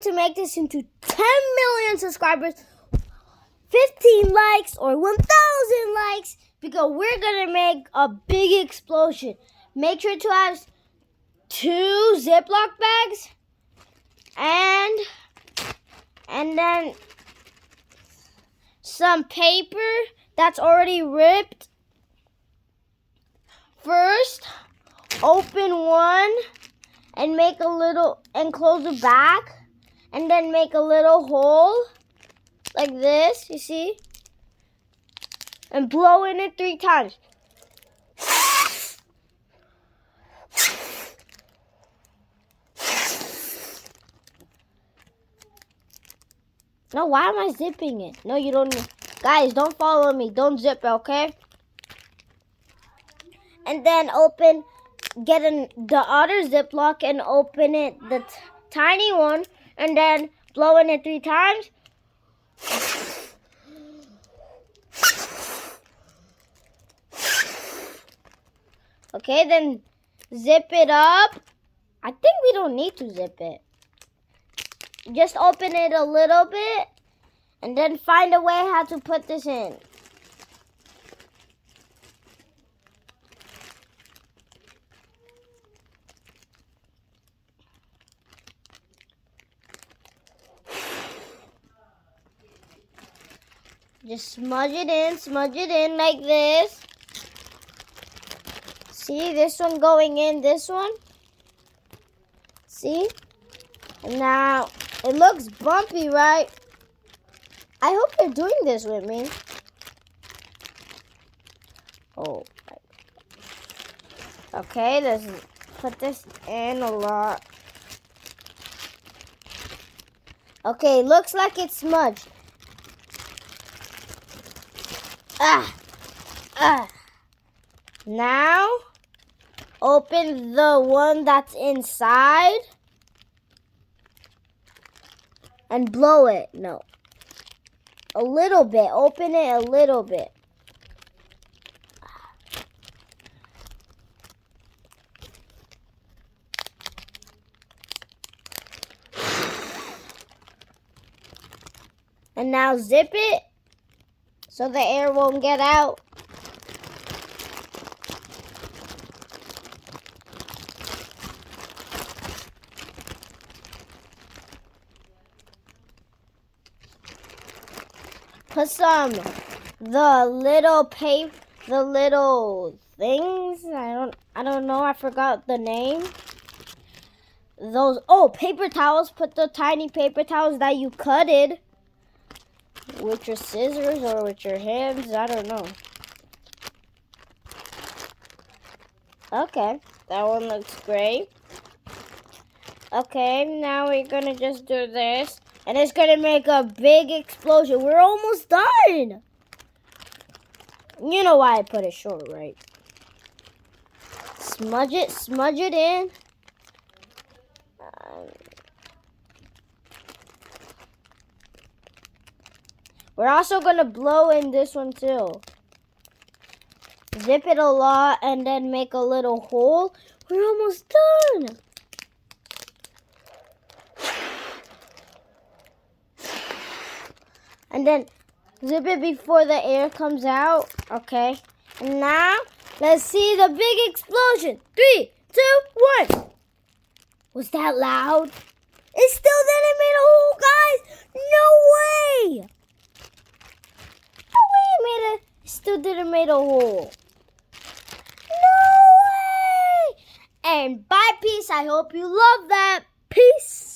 to make this into 10 million subscribers, 15 likes, or 1,000 likes, because we're gonna make a big explosion. Make sure to have 2 Ziploc bags and then some paper that's already ripped. First, open one and make a little and close the back, and then make a little hole like this, you see? And blow in it 3 times. No, why am I zipping it? No, you don't. Guys, don't follow me. Don't zip it, okay? And then get the other Ziploc and open it, the tiny one, and then blow in it 3 times. Okay, then zip it up. I think we don't need to zip it. Just open it a little bit and then find a way how to put this in. Just smudge it in like this. See, this one going in, this one. See? And now, it looks bumpy, right? I hope you're doing this with me. Oh. Okay, let's put this in a lot. Okay, looks like it's smudged. Now, open the one that's inside and blow it. No. A little bit. Open it a little bit. And now zip it so the air won't get out. Put the little things. I don't know. I forgot the name. Paper towels. Put the tiny paper towels that you cutted with your scissors or with your hands. I don't know. Okay, that one looks great. Okay, now we're gonna just do this. And it's going to make a big explosion. We're almost done. You know why I put it short, right? Smudge it in. We're also going to blow in this one too. Zip it a lot and then make a little hole. We're almost done. And then zip it before the air comes out. Okay. And now, let's see the big explosion. 3, 2, 1. Was that loud? It still didn't make a hole, guys. No way. No way it still didn't make a hole. No way. And bye, peace. I hope you love that. Peace.